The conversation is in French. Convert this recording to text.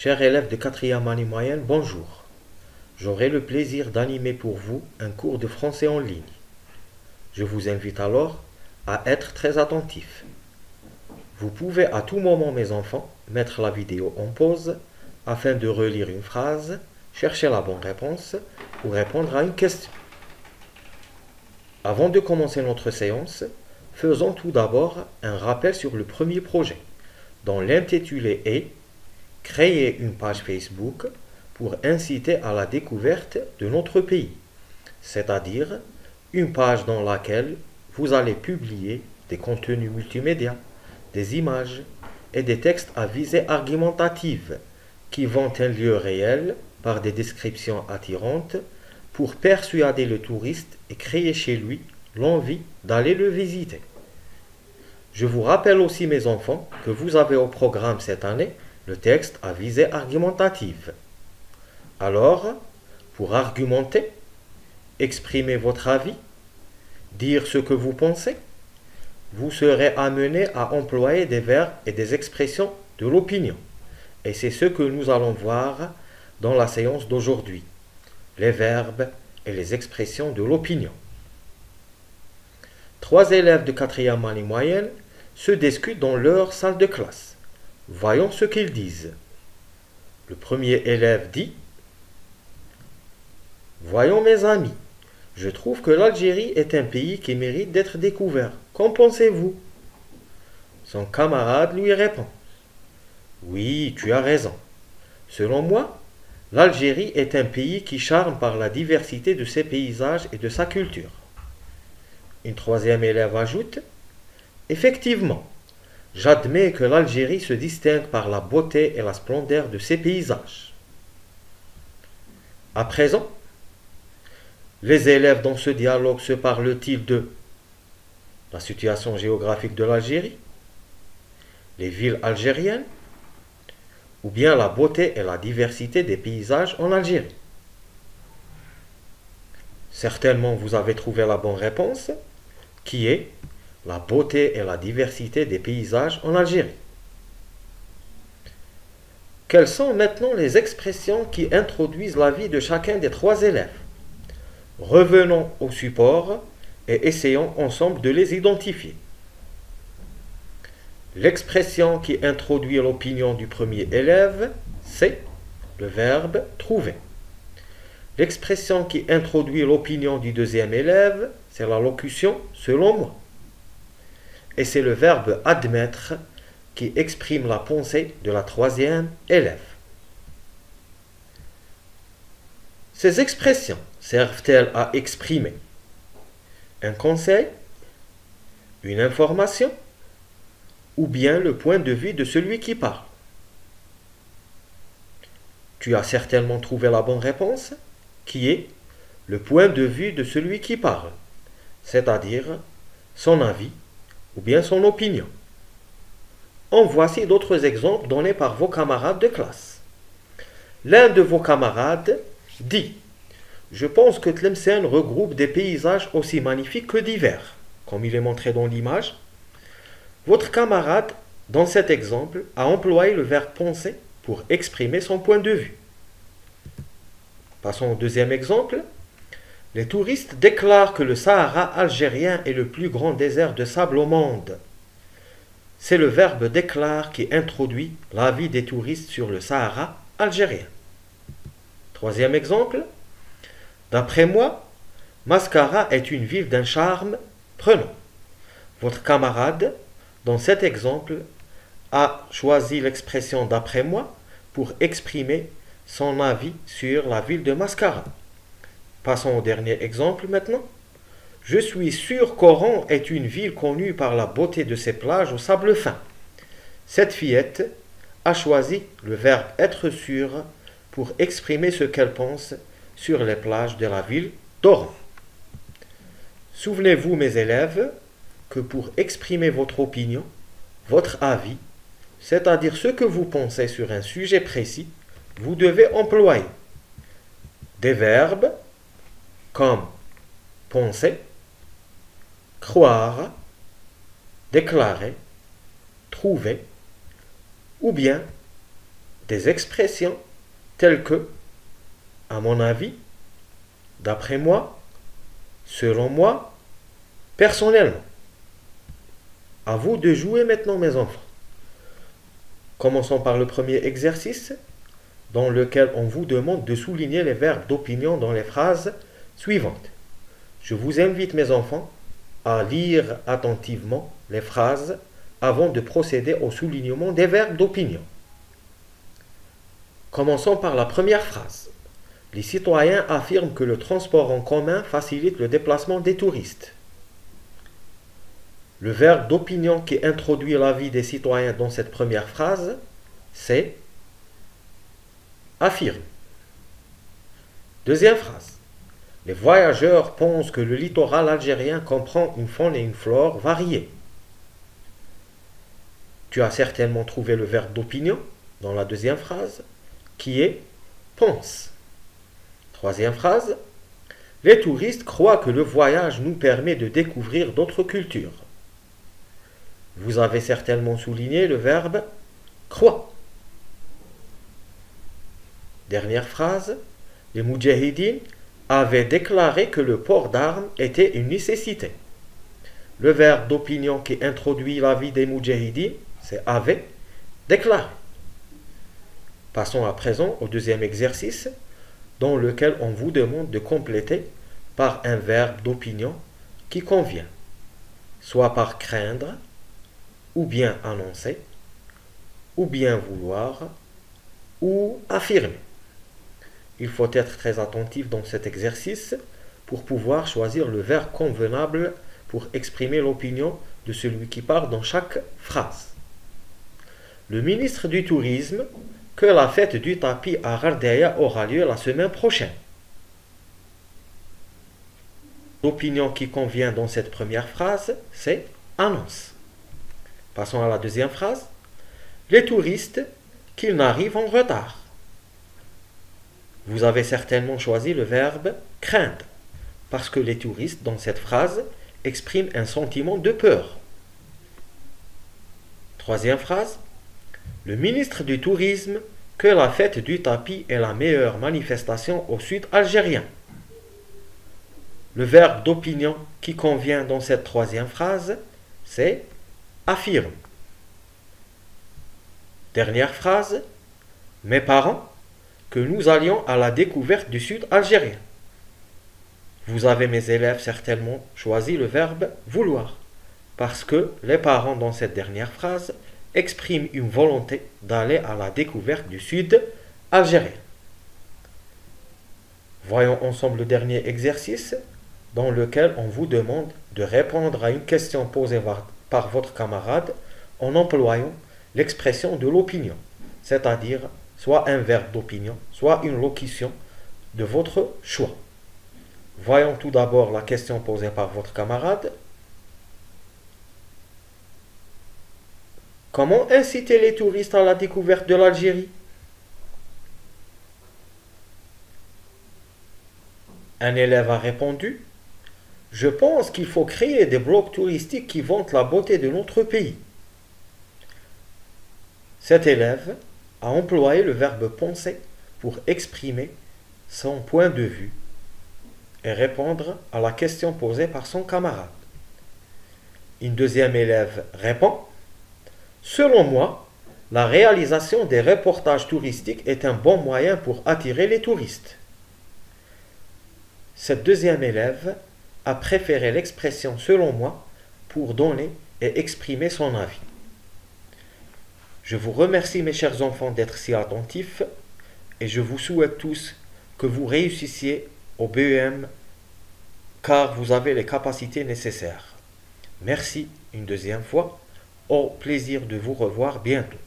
Chers élèves de 4e année moyenne, bonjour. J'aurai le plaisir d'animer pour vous un cours de français en ligne. Je vous invite alors à être très attentifs. Vous pouvez à tout moment, mes enfants, mettre la vidéo en pause afin de relire une phrase, chercher la bonne réponse ou répondre à une question. Avant de commencer notre séance, faisons tout d'abord un rappel sur le premier projet, dont l'intitulé est « Créer une page Facebook pour inciter à la découverte de notre pays », c'est-à-dire une page dans laquelle vous allez publier des contenus multimédia, des images et des textes à visée argumentative qui vont un lieu réel par des descriptions attirantes pour persuader le touriste et créer chez lui l'envie d'aller le visiter. Je vous rappelle aussi, mes enfants, que vous avez au programme cette année le texte à visée argumentative. Alors, pour argumenter, exprimer votre avis, dire ce que vous pensez, vous serez amené à employer des verbes et des expressions de l'opinion. Et c'est ce que nous allons voir dans la séance d'aujourd'hui. Les verbes et les expressions de l'opinion. 3 élèves de 4e année moyenne se discutent dans leur salle de classe. Voyons ce qu'ils disent. Le premier élève dit « Voyons mes amis, je trouve que l'Algérie est un pays qui mérite d'être découvert. Qu'en pensez-vous » Son camarade lui répond « Oui, tu as raison. Selon moi, l'Algérie est un pays qui charme par la diversité de ses paysages et de sa culture. » Une 3e élève ajoute « Effectivement, j'admets que l'Algérie se distingue par la beauté et la splendeur de ses paysages. » À présent, les élèves dans ce dialogue se parlent-ils de la situation géographique de l'Algérie, les villes algériennes, ou bien la beauté et la diversité des paysages en Algérie? Certainement, vous avez trouvé la bonne réponse, qui est la beauté et la diversité des paysages en Algérie. Quelles sont maintenant les expressions qui introduisent la vie de chacun des 3 élèves? Revenons au support et essayons ensemble de les identifier. L'expression qui introduit l'opinion du premier élève, c'est le verbe « trouver ». L'expression qui introduit l'opinion du 2e élève, c'est la locution « selon moi ». Et c'est le verbe « admettre » qui exprime la pensée de la 3e élève. Ces expressions servent-elles à exprimer un conseil, une information ou bien le point de vue de celui qui parle? Tu as certainement trouvé la bonne réponse, qui est le point de vue de celui qui parle, c'est-à-dire son avis ou bien son opinion. En voici d'autres exemples donnés par vos camarades de classe. L'un de vos camarades dit « Je pense que Tlemcen regroupe des paysages aussi magnifiques que divers », comme il est montré dans l'image. Votre camarade, dans cet exemple, a employé le verbe « penser » pour exprimer son point de vue. Passons au 2e exemple. Les touristes déclarent que le Sahara algérien est le plus grand désert de sable au monde. C'est le verbe « déclare » qui introduit l'avis des touristes sur le Sahara algérien. 3e exemple. D'après moi, Mascara est une ville d'un charme prenant. Votre camarade, dans cet exemple, a choisi l'expression « d'après moi » pour exprimer son avis sur la ville de Mascara. Passons au dernier exemple maintenant. Je suis sûr qu'Oran est une ville connue par la beauté de ses plages au sable fin. Cette fillette a choisi le verbe être sûr pour exprimer ce qu'elle pense sur les plages de la ville d'Oran. Souvenez-vous, mes élèves, que pour exprimer votre opinion, votre avis, c'est-à-dire ce que vous pensez sur un sujet précis, vous devez employer des verbes comme penser, croire, déclarer, trouver, ou bien des expressions telles que, à mon avis, d'après moi, selon moi, personnellement. À vous de jouer maintenant, mes enfants. Commençons par le premier exercice, dans lequel on vous demande de souligner les verbes d'opinion dans les phrases suivantes. Je vous invite, mes enfants, à lire attentivement les phrases avant de procéder au soulignement des verbes d'opinion. Commençons par la première phrase. Les citoyens affirment que le transport en commun facilite le déplacement des touristes. Le verbe d'opinion qui introduit l'avis des citoyens dans cette première phrase, c'est affirme. Deuxième phrase. Les voyageurs pensent que le littoral algérien comprend une faune et une flore variées. Tu as certainement trouvé le verbe d'opinion dans la deuxième phrase, qui est pense. Troisième phrase. Les touristes croient que le voyage nous permet de découvrir d'autres cultures. Vous avez certainement souligné le verbe croit. Dernière phrase. Les Moudjahidines avaient déclaré que le port d'armes était une nécessité. Le verbe d'opinion qui introduit l'avis des Moudjahidines, c'est avait déclaré. Passons à présent au deuxième exercice, dans lequel on vous demande de compléter par un verbe d'opinion qui convient, soit par craindre, ou bien annoncer, ou bien vouloir, ou affirmer. Il faut être très attentif dans cet exercice pour pouvoir choisir le verbe convenable pour exprimer l'opinion de celui qui parle dans chaque phrase. Le ministre du Tourisme que la fête du tapis à Ghardaïa aura lieu la semaine prochaine. L'opinion qui convient dans cette première phrase, c'est annonce. Passons à la deuxième phrase. Les touristes qu'ils n'arrivent en retard. Vous avez certainement choisi le verbe craindre, parce que les touristes dans cette phrase expriment un sentiment de peur. Troisième phrase. Le ministre du Tourisme que la fête du tapis est la meilleure manifestation au sud algérien. Le verbe d'opinion qui convient dans cette troisième phrase, c'est affirme. Dernière phrase. Mes parents que nous allions à la découverte du sud algérien. Vous avez, mes élèves, certainement choisi le verbe vouloir, parce que les parents dans cette dernière phrase expriment une volonté d'aller à la découverte du sud algérien. Voyons ensemble le dernier exercice dans lequel on vous demande de répondre à une question posée par votre camarade en employant l'expression de l'opinion, c'est-à-dire soit un verbe d'opinion, soit une locution de votre choix. Voyons tout d'abord la question posée par votre camarade. Comment inciter les touristes à la découverte de l'Algérie? Un élève a répondu: je pense qu'il faut créer des blogs touristiques qui vantent la beauté de notre pays. Cet élève a employé le verbe penser pour exprimer son point de vue et répondre à la question posée par son camarade. Une deuxième élève répond: selon moi, la réalisation des reportages touristiques est un bon moyen pour attirer les touristes. Cette deuxième élève a préféré l'expression selon moi pour donner et exprimer son avis. Je vous remercie, mes chers enfants, d'être si attentifs et je vous souhaite tous que vous réussissiez au BEM car vous avez les capacités nécessaires. Merci une deuxième fois. Au plaisir de vous revoir bientôt.